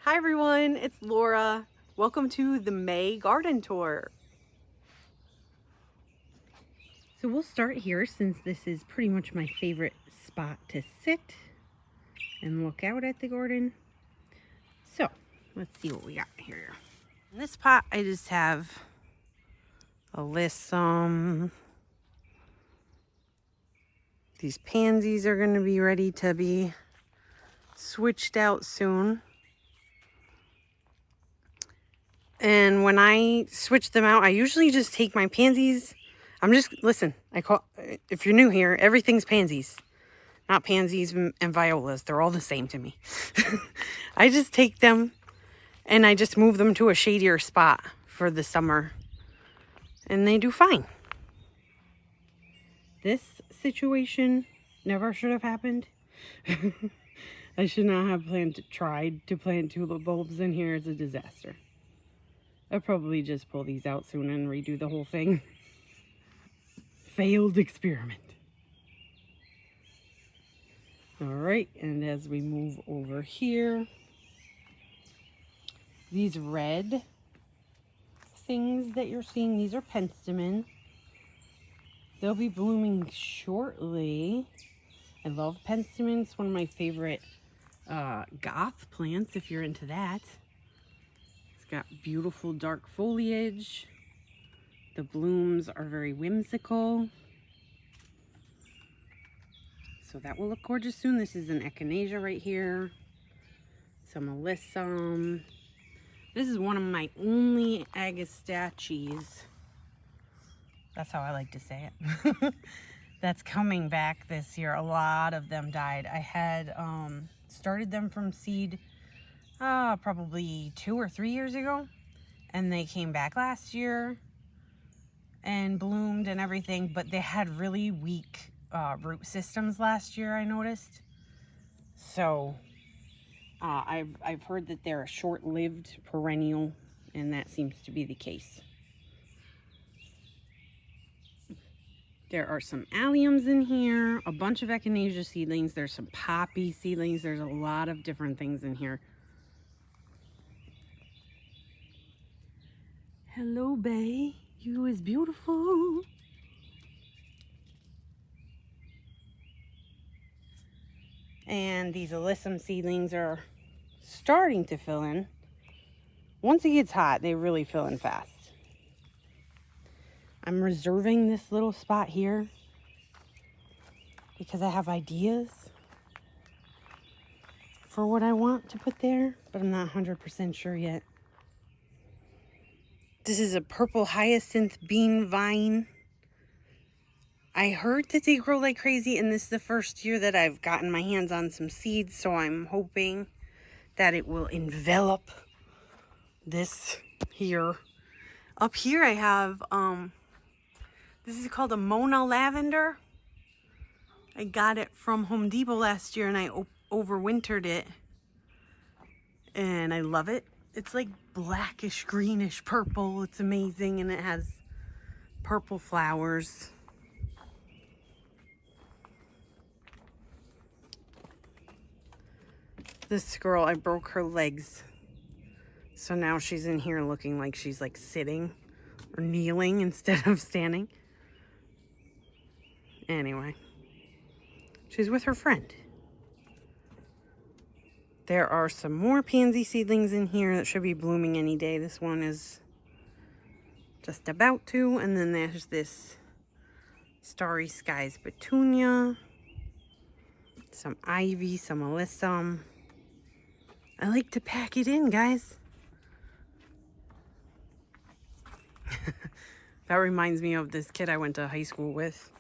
Hi everyone, it's Laura. Welcome to the May garden tour. So we'll start here since this is pretty much my favorite spot to sit and look out at the garden. So let's see what we got here. In this pot I just have alyssum. These pansies are going to be ready to be switched out soon. And when I switch them out, I usually just take my pansies. Listen, if you're new here, everything's pansies. Not pansies and violas. They're all the same to me. I just take them and I just move them to a shadier spot for the summer. And they do fine. This situation never should have happened. I should not have tried to plant tulip bulbs in here. It's a disaster. I'll probably just pull these out soon and redo the whole thing. Failed experiment. Alright, and as we move over here, these red things that you're seeing, these are penstemon. They'll be blooming shortly. I love penstemon. It's one of my favorite goth plants if you're into that. Got beautiful dark foliage. The blooms are very whimsical. So that will look gorgeous soon. This is an echinacea right here. Some alyssum. This is one of my only agastaches. That's how I like to say it. That's coming back this year. A lot of them died. I had started them from seed probably 2 or 3 years ago, and they came back last year and bloomed and everything, but they had really weak root systems last year, I noticed. So I've heard that they're a short-lived perennial, and that seems to be the case. There are some alliums in here, a bunch of echinacea seedlings, there's some poppy seedlings, there's a lot of different things in here. Hello, Bay. You is beautiful. And these alyssum seedlings are starting to fill in. Once it gets hot, they really fill in fast. I'm reserving this little spot here because I have ideas for what I want to put there, but I'm not 100% sure yet. This is a purple hyacinth bean vine. I heard that they grow like crazy, and this is the first year that I've gotten my hands on some seeds, so I'm hoping that it will envelop this here. Up here I have, this is called a Mona lavender. I got it from Home Depot last year, and I overwintered it, and I love it. It's like blackish, greenish purple. It's amazing, and it has purple flowers. This girl, I broke her legs. So now she's in here looking like she's like sitting or kneeling instead of standing. Anyway, she's with her friend. There are some more pansy seedlings in here that should be blooming any day. This one is just about to. And then there's this Starry Skies petunia. Some ivy, some alyssum. I like to pack it in, guys. That reminds me of this kid I went to high school with.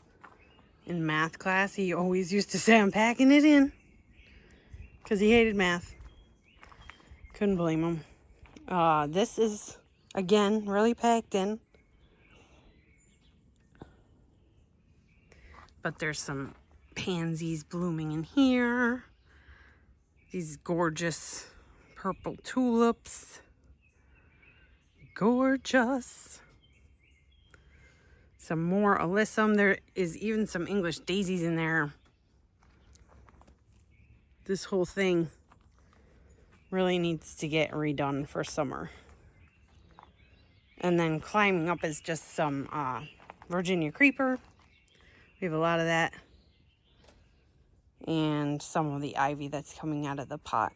In math class, he always used to say, I'm packing it in. Because he hated math. Couldn't blame him. This is, again, really packed in. But there's some pansies blooming in here. These gorgeous purple tulips. Gorgeous. Some more alyssum. There is even some English daisies in there. This whole thing Really needs to get redone for summer. And then climbing up is just some Virginia creeper. We have a lot of that. And some of the ivy that's coming out of the pot.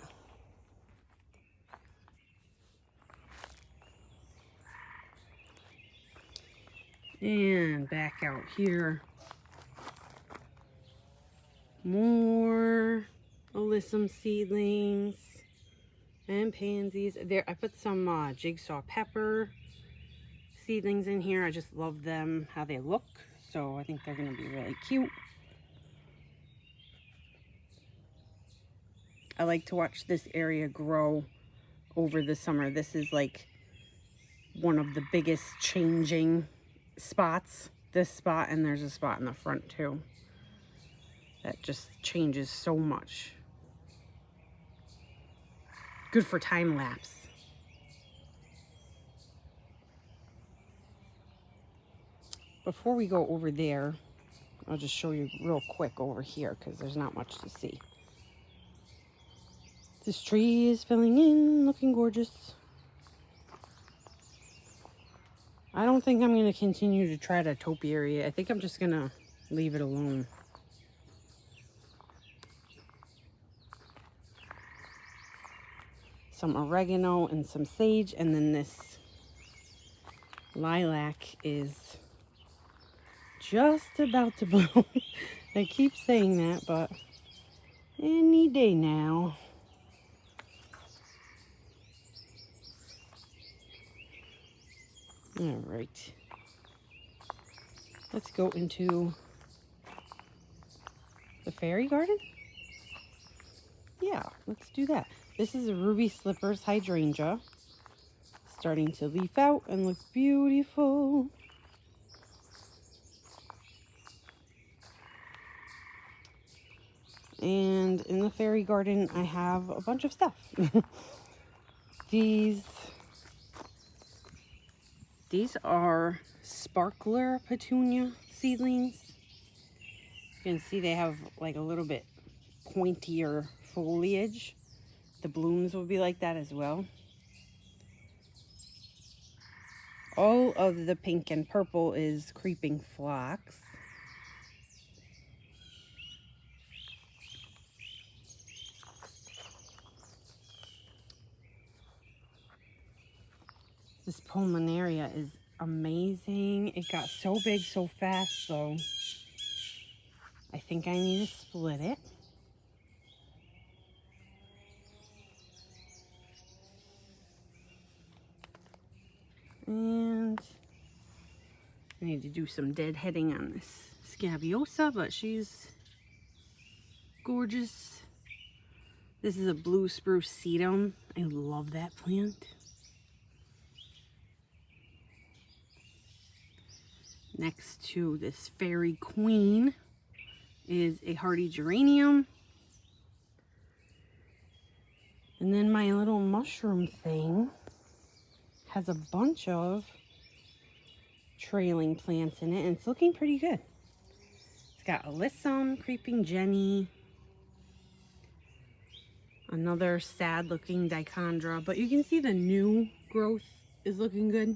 And back out here. More alyssum seedlings and pansies. There, I put some jigsaw pepper seedlings in here. I just love them, how they look. So I think they're going to be really cute. I like to watch this area grow over the summer. This is like one of the biggest changing spots. This spot, and there's a spot in the front too. That just changes so much. Good for time lapse. Before we go over there, I'll just show you real quick over here because there's not much to see. This tree is filling in, looking gorgeous. I don't think I'm going to continue to try the topiary. I think I'm just going to leave it alone. Some oregano and some sage, and then this lilac is just about to bloom. I keep saying that, but any day now. All right. Let's go into the fairy garden. Yeah, let's do that. This is a ruby slippers hydrangea. Starting to leaf out and look beautiful. And in the fairy garden, I have a bunch of stuff. These are sparkler petunia seedlings. You can see they have like a little bit pointier foliage. The blooms will be like that as well. All of the pink and purple is creeping phlox. This pulmonaria is amazing. It got so big so fast, so I think I need to split it. And I need to do some deadheading on this scabiosa, but she's gorgeous. This is a blue spruce sedum. I love that plant. Next to this fairy queen is a hardy geranium. And then my little mushroom thing has a bunch of trailing plants in it, and it's looking pretty good. It's got alyssum, creeping jenny, another sad looking dichondra, but you can see the new growth is looking good.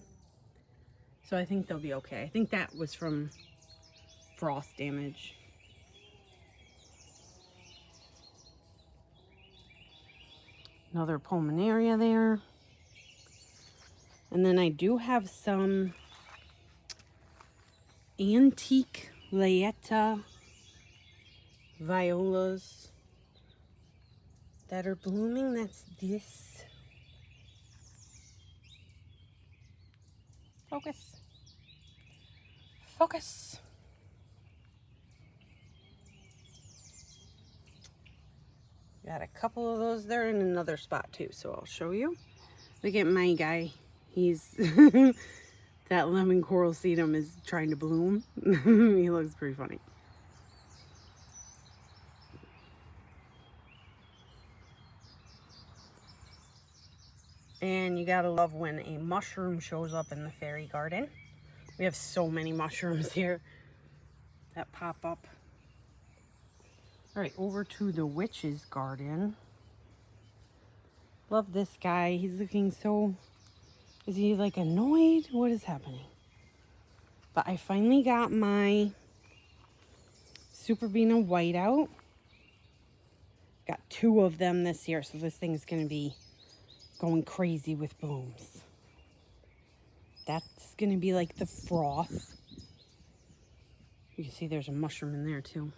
So I think they'll be okay. I think that was from frost damage. Another pulmonaria there. And then I do have some antique Layetta violas that are blooming. That's this. Focus. Focus. Got a couple of those there in another spot too, so I'll show you. Look at my guy. He's that lemon coral sedum is trying to bloom. He looks pretty funny. And you gotta love when a mushroom shows up in the fairy garden. We have so many mushrooms here that pop up. All right, over to the witch's garden. Love this guy. He's looking so... Is he like annoyed? What is happening? But I finally got my Super Beano White out. Got 2 of them this year, so this thing's going to be going crazy with blooms. That's going to be like the froth. You can see there's a mushroom in there too.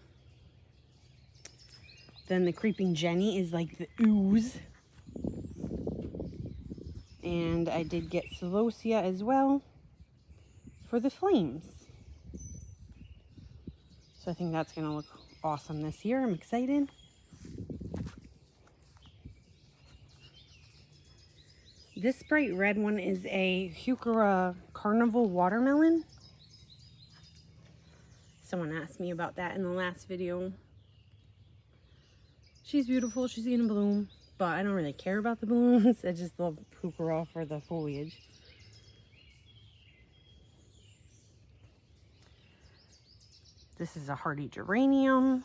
Then the Creeping Jenny is like the ooze. And I did get Celosia as well for the flames. So I think that's going to look awesome this year. I'm excited. This bright red one is a Heuchera Carnival watermelon. Someone asked me about that in the last video. She's beautiful, she's gonna bloom, but I don't really care about the blooms. I just love Heuchera for the foliage. This is a hardy geranium.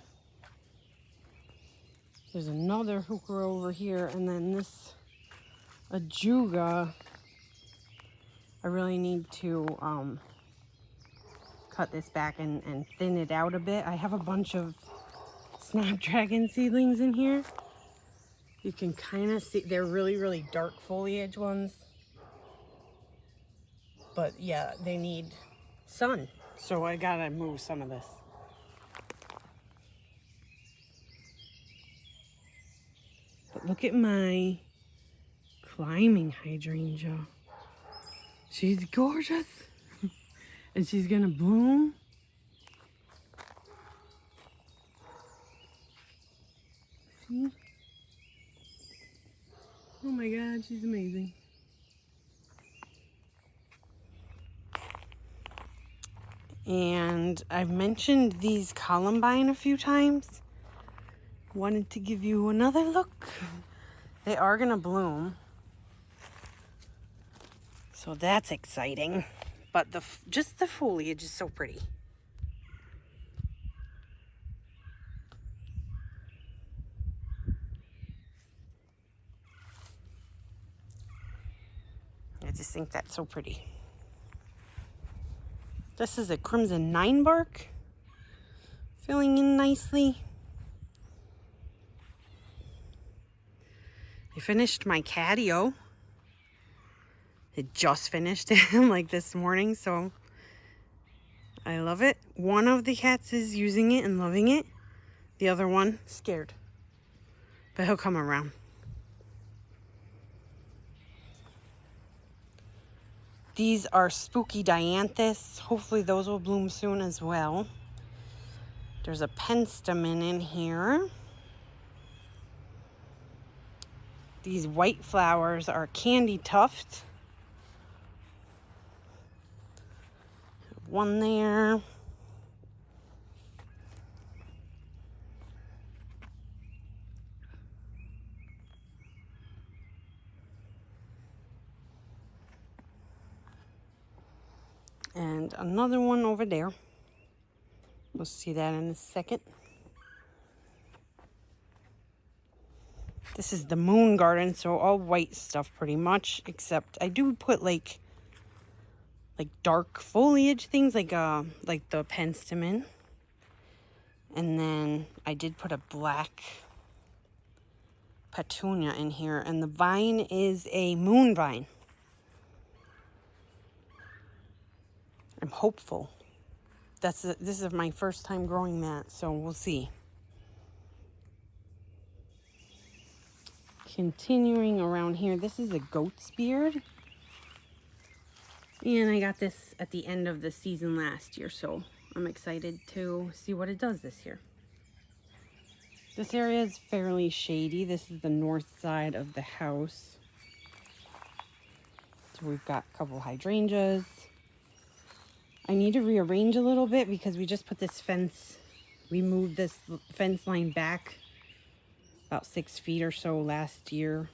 There's another Heuchera over here, and then this Ajuga. I really need to cut this back and thin it out a bit. I have a bunch of Snapdragon seedlings in here. You can kind of see they're really dark foliage ones, but yeah, they need sun, so I gotta move some of this. But look at my climbing hydrangea. She's gorgeous. And she's gonna bloom. See? Oh my God, she's amazing. And I've mentioned these columbine a few times. Wanted to give you another look. They are gonna bloom. So that's exciting. But just the foliage is so pretty. I just think that's so pretty. This is a Crimson 9 bark. Filling in nicely. I finished my Patio. It just finished like this morning, so I love it. One of the cats is using it and loving it. The other one, scared. But he'll come around. These are spooky dianthus. Hopefully those will bloom soon as well. There's a penstemon in here. These white flowers are candy tuft. One there. And another one over there. We'll see that in a second. This is the moon garden, so all white stuff pretty much, except I do put like dark foliage things like the penstemon. And then I did put a black petunia in here, and the vine is a moon vine. I'm hopeful. This is my first time growing that, so we'll see. Continuing around here, this is a goat's beard. And I got this at the end of the season last year, so I'm excited to see what it does this year. This area is fairly shady. This is the north side of the house. So we've got a couple hydrangeas. I need to rearrange a little bit because we just put this fence, we moved this fence line back about 6 feet or so last year.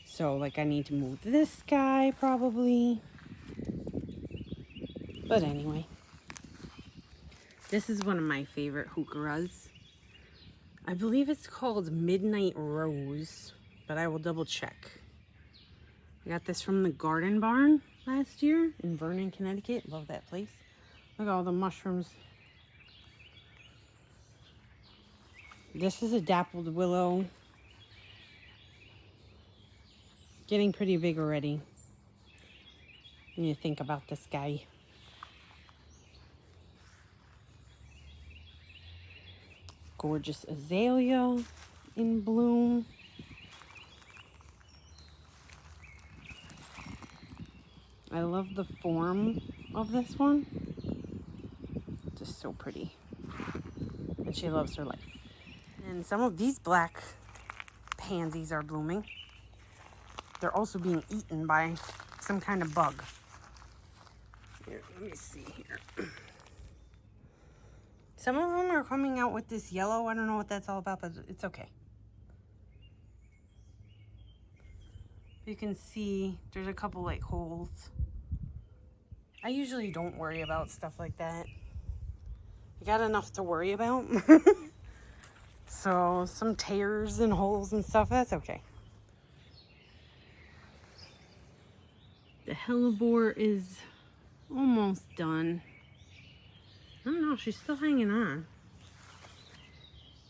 So like I need to move this guy probably. But anyway, this is one of my favorite heucheras. I believe it's called Midnight Rose. but I will double check. I got this from the Garden Barn last year in Vernon, Connecticut. Love that place. Look at all the mushrooms. This is a dappled willow. Getting pretty big already. When you think about this guy. Gorgeous azalea in bloom. I love the form of this one. Just so pretty. And she loves her life. And some of these black pansies are blooming. They're also being eaten by some kind of bug. Here, let me see here. Some of them are coming out with this yellow. I don't know what that's all about, but it's okay. You can see there's a couple like holes. I usually don't worry about stuff like that. I got enough to worry about. So some tears and holes and stuff, that's okay. The hellebore is almost done. I don't know, she's still hanging on.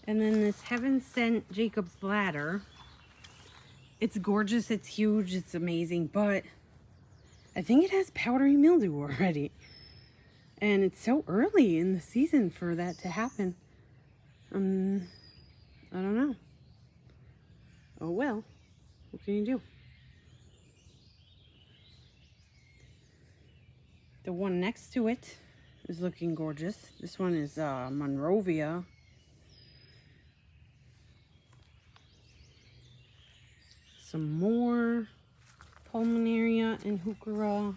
And then this Heaven Sent Jacob's Ladder. It's gorgeous, it's huge, it's amazing, but I think it has powdery mildew already. And it's so early in the season for that to happen. I don't know. Oh well, what can you do? The one next to it is looking gorgeous. This one is Monrovia. Some more Pulmonaria and Heuchera.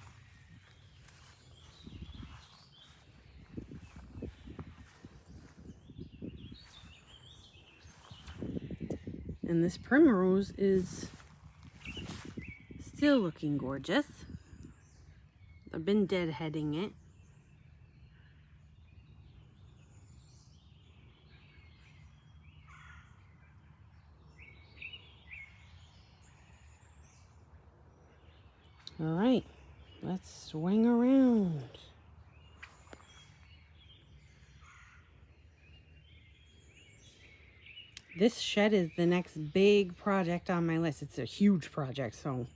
And this primrose is still looking gorgeous. I've been deadheading it. All right, let's swing around. This shed is the next big project on my list. It's a huge project, so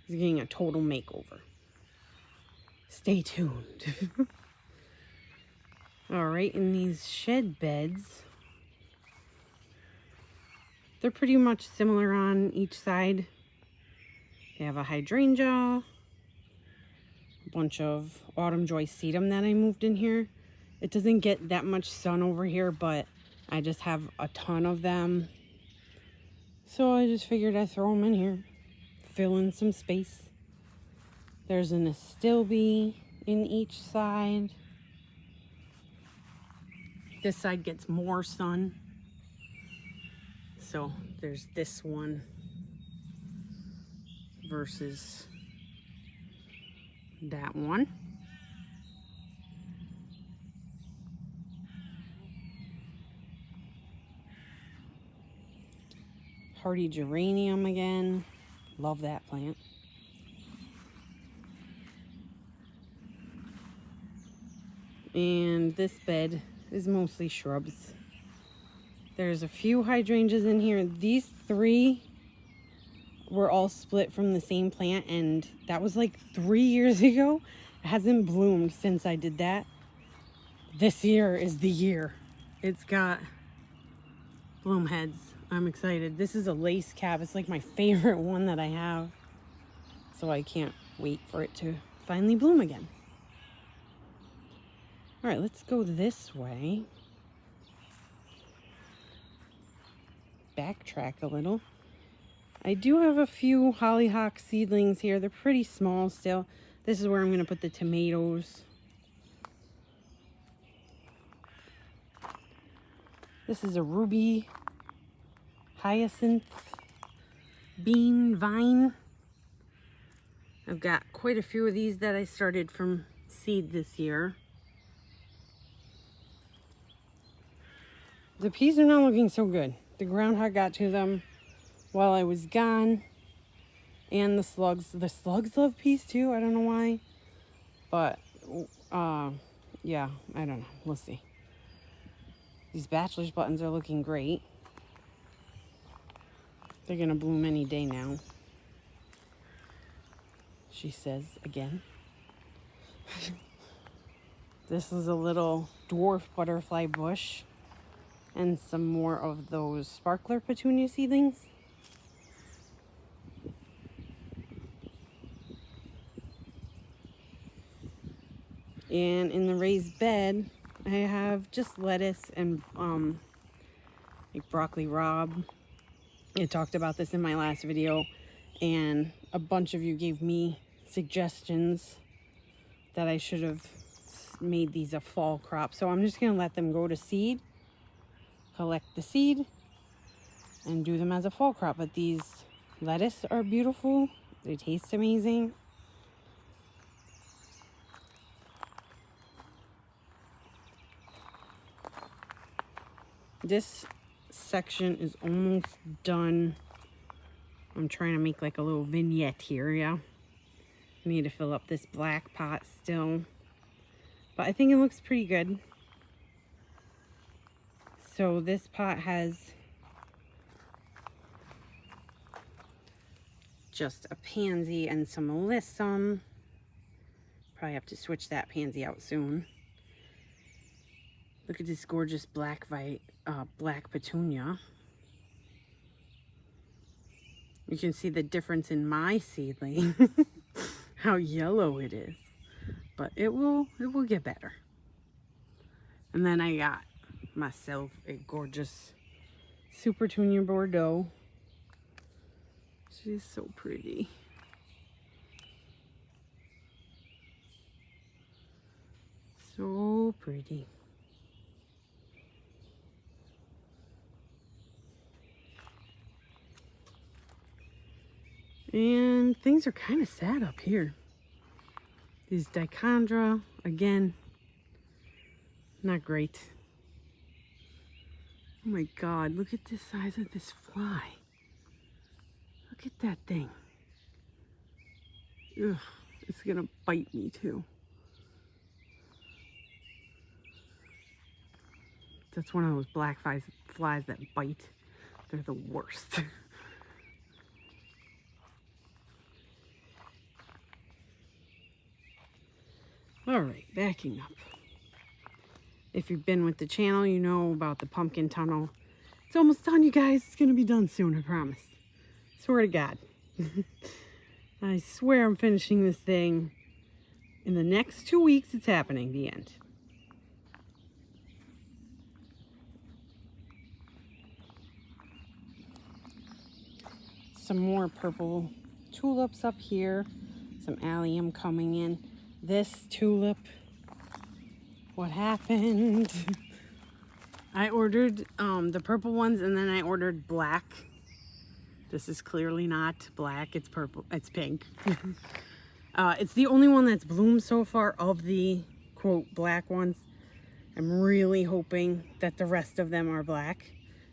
it's getting a total makeover. Stay tuned. All right, in these shed beds, they're pretty much similar on each side. They have a hydrangea, a bunch of autumn joy sedum that I moved in here. It doesn't get that much sun over here, but I just have a ton of them. So I just figured I'd throw them in here, fill in some space. There's an astilbe in each side. This side gets more sun. So there's this one versus that one. Hardy geranium again. Love that plant. And this bed is mostly shrubs. There's a few hydrangeas in here. These three were all split from the same plant, and that was like 3 years ago. It hasn't bloomed since I did that. This year is the year. It's got bloom heads. I'm excited. This is a lace cap. It's like my favorite one that I have. So I can't wait for it to finally bloom again. All right, let's go this way. Backtrack a little. I do have a few hollyhock seedlings here. They're pretty small still. This is where I'm going to put the tomatoes. This is a ruby hyacinth bean vine. I've got quite a few of these that I started from seed this year. The peas are not looking so good. The groundhog got to them. while I was gone. And the slugs love peace too. I don't know why. But, yeah, I don't know. We'll see. These bachelor's buttons are looking great. They're going to bloom any day now. She says again. This is a little dwarf butterfly bush. And some more of those sparkler petunia seedlings. And in the raised bed, I have just lettuce and like broccoli rabe. I talked about this in my last video, and a bunch of you gave me suggestions that I should have made these a fall crop. So I'm just going to let them go to seed, collect the seed, and do them as a fall crop. But these lettuce are beautiful. They taste amazing. This section is almost done. I'm trying to make like a little vignette here, yeah. I need to fill up this black pot still. But I think it looks pretty good. So this pot has just a pansy and some alyssum. Probably have to switch that pansy out soon. Look at this gorgeous black petunia. You can see the difference in my seedling, how yellow it is. But it will get better. And then I got myself a gorgeous Super Petunia Bordeaux. She's so pretty. So pretty. And things are kind of sad up here. These dichondra, again, not great. Oh my God, look at the size of this fly. Look at that thing. Ugh, it's gonna bite me too. That's one of those black flies that bite. They're the worst. All right, backing up. If you've been with the channel, you know about the pumpkin tunnel. It's almost done, you guys. It's gonna be done soon, I promise. Swear to God. I swear I'm finishing this thing. In the next 2 weeks, it's happening, the end. Some more purple tulips up here. Some allium coming in. This tulip, what happened? I ordered the purple ones, and then I ordered black. This is clearly not black, it's purple, it's pink. It's the only one that's bloomed so far of the quote black ones. I'm really hoping that the rest of them are black.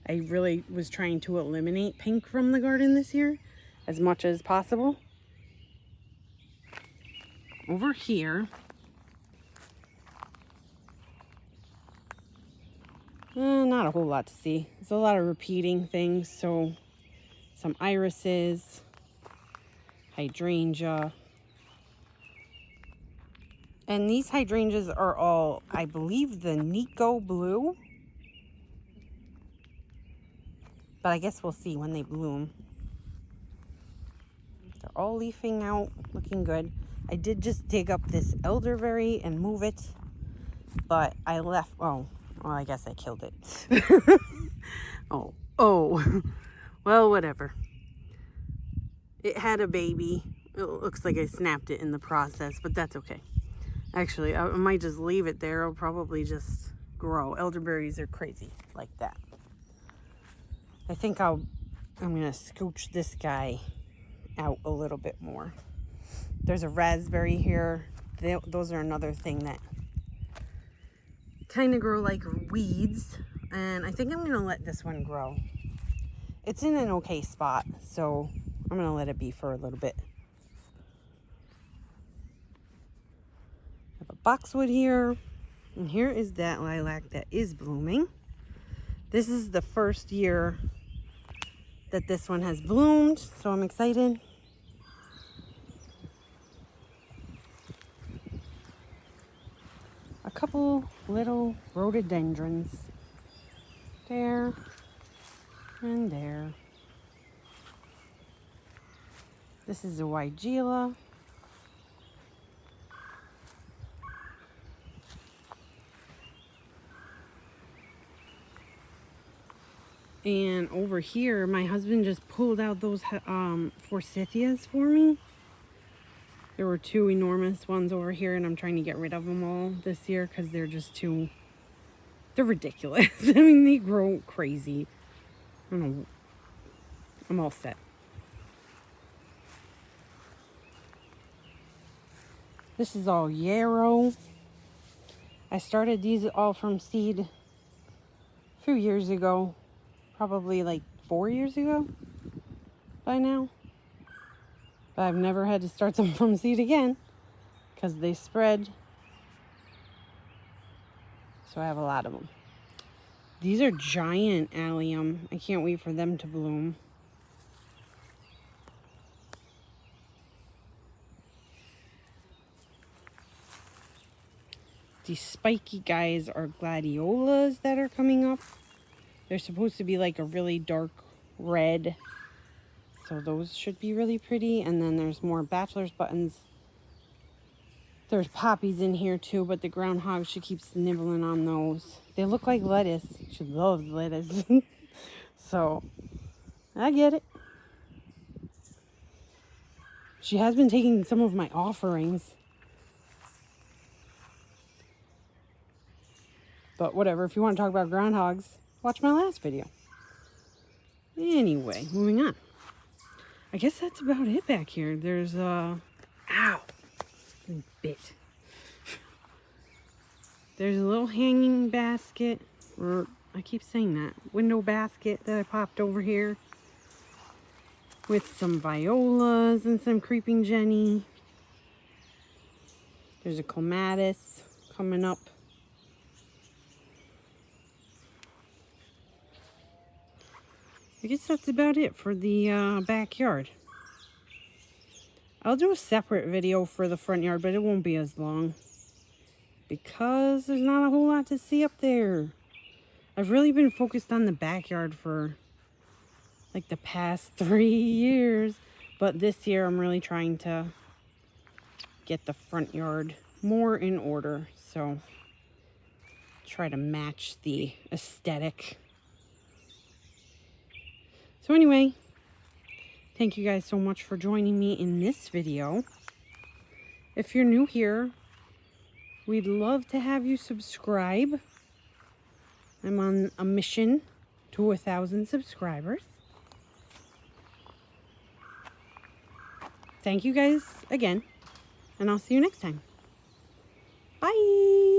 I really was trying to eliminate pink from the garden this year as much as possible. Over here, not a whole lot to see. There's a lot of repeating things. So some irises, hydrangea. And these hydrangeas are all, I believe, the Nico blue. But I guess we'll see when they bloom. They're all leafing out, looking good. I did just dig up this elderberry and move it, but I left, oh, well, I guess I killed it. oh, well, whatever. It had a baby. It looks like I snapped it in the process, but that's okay. Actually, I might just leave it there. It'll probably just grow. Elderberries are crazy like that. I think I'm gonna scooch this guy out a little bit more. There's a raspberry here. Those are another thing that kind of grow like weeds. And I think I'm going to let this one grow. it's in an okay spot, so I'm gonna let it be for a little bit. I have a boxwood here, and here is that lilac that is blooming. This is the first year that this one has bloomed, so I'm excited. A couple little rhododendrons there and there. This is a Weigela. And over here, my husband just pulled out those forsythias for me. There were two enormous ones over here, and I'm trying to get rid of them all this year because they're just too, they're ridiculous. I mean, they grow crazy. I don't know. I'm all set. This is all yarrow. I started these all from seed a few years ago. Probably like 4 years ago by now. But I've never had to start them from seed again because they spread. So I have a lot of them. These are giant allium. I can't wait for them to bloom. These spiky guys are gladiolas that are coming up. They're supposed to be like a really dark red. So those should be really pretty. And then there's more bachelor's buttons. There's poppies in here too, but the groundhog should keep nibbling on those. They look like lettuce. She loves lettuce. So, I get it. She has been taking some of my offerings. But whatever, if you want to talk about groundhogs, watch my last video. Anyway, moving on. I guess that's about it back here. There's ow, bit. There's a little hanging basket, or I keep saying that, window basket that I popped over here with some violas and some creeping jenny. There's a clematis coming up. I guess that's about it for the backyard. I'll do a separate video for the front yard, but it won't be as long because there's not a whole lot to see up there. I've really been focused on the backyard for like the past 3 years, but this year I'm really trying to get the front yard more in order, so try to match the aesthetic. So anyway, thank you guys so much for joining me in this video. If you're new here, we'd love to have you subscribe. I'm on a mission to 1,000 subscribers. Thank you guys again, and I'll see you next time. Bye!